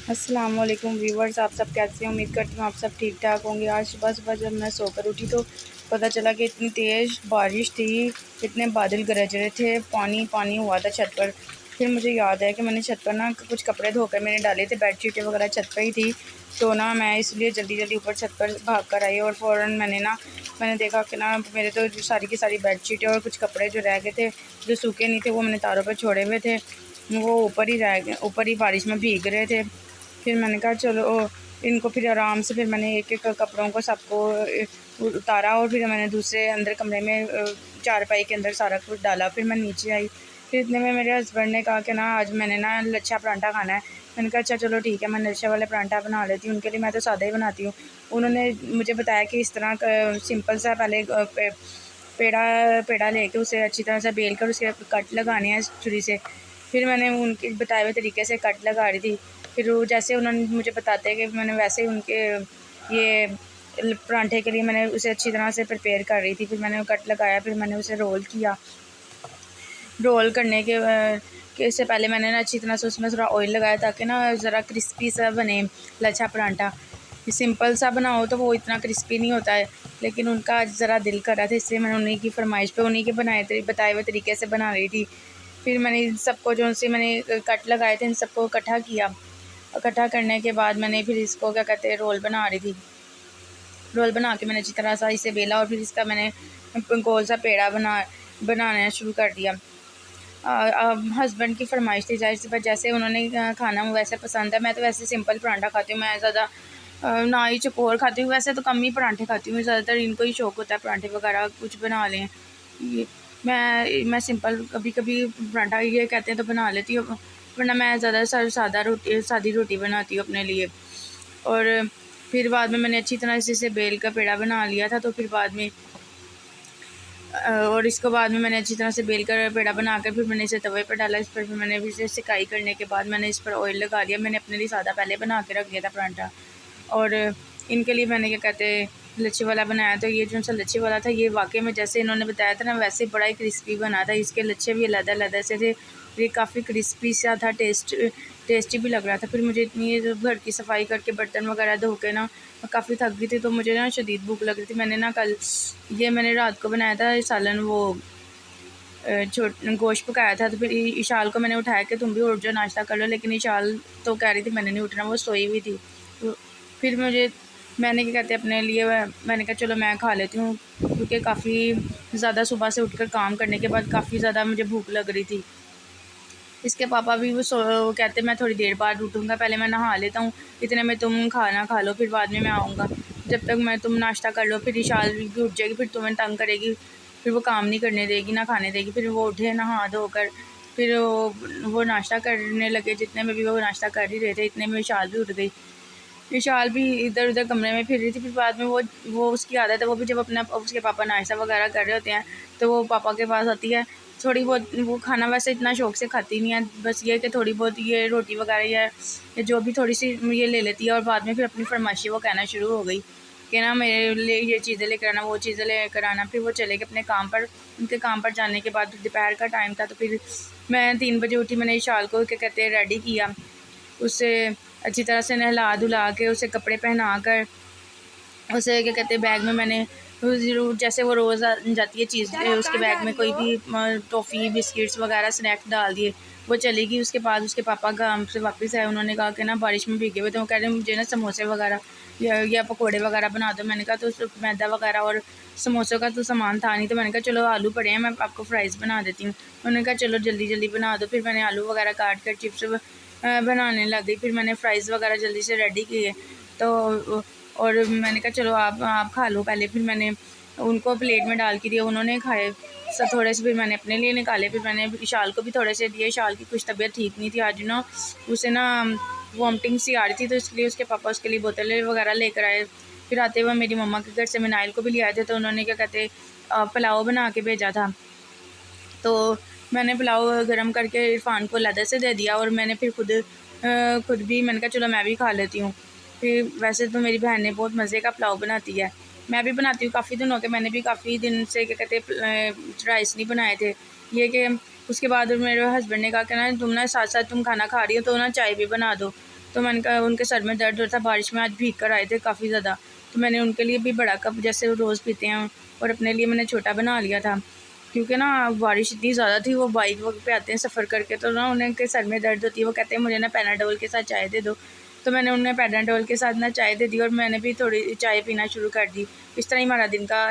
अस्सलाम वालेकुम व्यूवर्स, आप सब कैसे हैं? उम्मीद करती हूँ आप सब ठीक ठाक होंगे। आज सुबह सुबह जब मैं सोकर उठी तो पता चला कि इतनी तेज़ बारिश थी, इतने बादल गरज रहे थे, पानी पानी हुआ था छत पर। फिर मुझे याद है कि मैंने छत पर ना कुछ कपड़े धोकर मैंने डाले थे, बेडशीटें वगैरह छत पर ही थी। तो ना मैं इसलिए जल्दी जल्दी ऊपर छत पर भाग कर आई और फ़ौरन मैंने देखा कि ना मेरे तो जो सारी की सारी बेडशीटें और कुछ कपड़े जो रह गए थे, जो सूखे नहीं थे, वो मैंने तारों पर छोड़े हुए थे, वो ऊपर ही रह गए, ऊपर ही बारिश में भीग रहे थे। फिर मैंने कहा चलो इनको फिर आराम से फिर मैंने एक एक कपड़ों को सबको उतारा और फिर मैंने दूसरे अंदर कमरे में चारपाई के अंदर सारा कुछ डाला। फिर मैं नीचे आई। फिर इतने में मेरे हस्बैंड ने कहा कि ना आज मैंने ना लच्छा परांठा खाना है। मैंने कहा अच्छा चलो ठीक है, मैं लच्छे वाले परांठा बना लेती हूँ। उनके लिए मैं तो सादा ही बनाती हूँ। उन्होंने मुझे बताया कि इस तरह सिंपल सा पहले पेड़ा पेड़ा लेके उसे अच्छी तरह से बेल कर उसके कट लगाने हैं छुरी से। फिर मैंने उनके बताए हुए तरीके से कट लगा रही थी। फिर वो जैसे उन्होंने मुझे बताते हैं कि मैंने वैसे ही उनके ये परांठे के लिए मैंने उसे अच्छी तरह से प्रिपेयर कर रही थी। फिर मैंने कट लगाया, फिर मैंने उसे रोल किया। रोल करने के इससे पहले मैंने ना अच्छी तरह से उसमें थोड़ा ऑयल लगाया ताकि ना ज़रा क्रिस्पी सा बने लच्छा परांठा। सिंपल सा बनाओ तो वो इतना क्रिस्पी नहीं होता है, लेकिन उनका आज ज़रा दिल कर रहा था, इसलिए मैंने उन्हीं की फरमाइश पे उन्हीं के बताए हुए तरीके से बना रही थी। फिर मैंने इन सबको जो से मैंने कट लगाए थे इन सबको इकट्ठा किया। इकट्ठा करने के बाद मैंने फिर इसको क्या कहते हैं रोल बना रही थी। रोल बना के मैंने अच्छी तरह सा इसे बेला और फिर इसका मैंने गोल सा पेड़ा बनाना शुरू कर दिया। हस्बैंड की फरमाइश थी, जाहिर सी बात जैसे उन्होंने खाना वैसे पसंद है। मैं तो वैसे सिंपल परांठा खाती हूँ, मैं ज़्यादा ना ही चकोर खाती हूँ, वैसे तो कम ही परांठे खाती हूँ। ज़्यादातर इनको ही शौक़ होता है परांठे वगैरह कुछ बना लें। ये मैं सिंपल कभी कभी परांठा ये कहते हैं तो बना लेती हूँ, वरना मैं ज़्यादा सादी रोटी बनाती हूँ अपने लिए। और फिर बाद में मैंने अच्छी तरह से इसे बेल का पेड़ा बना लिया था। तो फिर बाद में और इसको बाद में मैंने अच्छी तरह से बेल कर पेड़ा बनाकर फिर मैंने इसे तवे पर डाला। इस पर फिर मैंने इसे सिकाई करने के बाद मैंने इस पर ऑयल लगा लिया। मैंने अपने लिए सादा पहले बना के रख दिया था परांठा, और इनके लिए मैंने क्या कहते हैं लच्छे वाला बनाया। तो ये जो सा लच्छे वाला था, ये वाकई में जैसे इन्होंने बताया था ना वैसे बड़ा ही क्रिस्पी बना था। इसके लच्छे भी अलग-अलग से थे, ये काफ़ी क्रिस्पी सा था, टेस्टी भी लग रहा था। फिर मुझे इतनी घर की सफाई करके बर्तन वगैरह धो के ना काफ़ी थक गई थी, तो मुझे ना शदीद भूख लग रही थी। मैंने रात को बनाया था सालन, वो गोश्त पकाया था। तो फिर इशाल को मैंने उठाया कि तुम भी उठ जाओ नाश्ता कर लो, लेकिन इशाल तो कह रही थी मैंने नहीं उठना, वो सोई हुई थी। तो फिर मैंने क्या कहते हैं अपने लिए मैंने कहा चलो मैं खा लेती हूँ, क्योंकि काफ़ी ज़्यादा सुबह से उठकर काम करने के बाद काफ़ी ज़्यादा मुझे भूख लग रही थी। इसके पापा भी वो कहते मैं थोड़ी देर बाद उठूँगा, पहले मैं नहा लेता हूँ, इतने में तुम खाना खा लो, फिर बाद में मैं आऊँगा। जब तक मैं तुम नाश्ता कर लो, फिर इशाल भी उठ जाएगी, फिर तुम्हें तंग करेगी, फिर वो काम नहीं करने देगी ना खाने देगी। फिर वो उठे नहा धोकर, फिर वो नाश्ता करने लगे। जितने में भी वो नाश्ता कर ही रहे थे, इतने में इशाल भी उठ गई। विशाल भी इधर उधर कमरे में फिर रही थी। फिर बाद में वो उसकी आदत है, वो भी जब अपना उसके पापा नाश्ता वगैरह कर रहे होते हैं तो वो पापा के पास आती है। थोड़ी बहुत वो खाना वैसे इतना शौक से खाती नहीं है, बस ये कि थोड़ी बहुत ये रोटी वगैरह या जो भी थोड़ी सी ये ले लेती है। और बाद में फिर अपनी फरमाइशी वो कहना शुरू हो गई कि ना मेरे लिए ये चीज़ें लेकर आना, वो चीज़ें लेकर आना। फिर वो चले गए अपने काम पर। उनके काम पर जाने के बाद दोपहर का टाइम था, तो फिर मैं 3 बजे उठी। मैंने इशाल को क्या कहते हैं रेडी किया, उसे अच्छी तरह से नहला धुला के उसे कपड़े पहना कर उसे क्या कहते हैं बैग में मैंने जैसे वो रोज़ जाती है चीज़ उसके बैग में कोई भी टॉफ़ी बिस्किट्स वगैरह स्नैक्स डाल दिए। वो चली गई। उसके बाद उसके पापा काम से वापस आए, उन्होंने कहा कि ना बारिश में भीगे हुए, तो वो कह रहे हैं मुझे ना समोसे वगैरह या पकोड़े वगैरह बना दो। मैंने कहा तो उस मैदा वगैरह और समोसों का तो सामान था नहीं, तो मैंने कहा चलो आलू पड़े हैं, मैं आपको फ्राइज़ बना देती हूँ। उन्होंने कहा चलो जल्दी जल्दी बना दो। फिर मैंने आलू वगैरह काट कर चिप्स बनाने लग गई। फिर मैंने फ्राइज़ वगैरह जल्दी से रेडी किए। तो और मैंने कहा चलो आप खा लो पहले। फिर मैंने उनको प्लेट में डाल के दिया, उन्होंने खाए सब थोड़े से। फिर मैंने अपने लिए निकाले। फिर मैंने इशाल को भी थोड़े से दिए। इशाल की कुछ तबीयत ठीक नहीं थी आज ना, उसे ना वॉमिटिंग सी आ रही थी, तो इसलिए उसके पापा उसके लिए बोतलें वगैरह लेकर आए। फिर आते हुए मेरी मम्मा के घर से मिनाइल को भी ले आए थे, तो उन्होंने क्या कहते पुलाव बना के भेजा था। तो मैंने पुलाव गरम करके इरफान को लदा से दे दिया, और मैंने फिर खुद भी मैंने कहा चलो मैं भी खा लेती हूँ। फिर वैसे तो मेरी बहन ने बहुत मज़े का पुलाव बनाती है, मैं भी बनाती हूँ। काफ़ी दिन हो गए, मैंने भी काफ़ी दिन से क्या कहते राइस नहीं बनाए थे। ये कि उसके बाद मेरे हस्बैंड ने कहा कि ना तुम ना साथ साथ तुम खाना खा रही हो तो ना चाय भी बना दो। तो मैंने कहा उनके सर में दर्द होता, बारिश में आज भीग कर आए थे काफ़ी ज़्यादा, तो मैंने उनके लिए भी बड़ा कप जैसे रोज़ पीते हैं और अपने लिए मैंने छोटा बना लिया था, क्योंकि ना बारिश इतनी ज़्यादा थी। वो बाइक पे आते हैं सफ़र करके, तो ना उन्हें के सर में दर्द होती है, वो कहते हैं मुझे ना पैनाडोल के साथ चाय दे दो। तो मैंने उन्हें पैनाडोल के साथ ना चाय दे दी और मैंने भी थोड़ी चाय पीना शुरू कर दी। इस तरह ही हमारा दिन का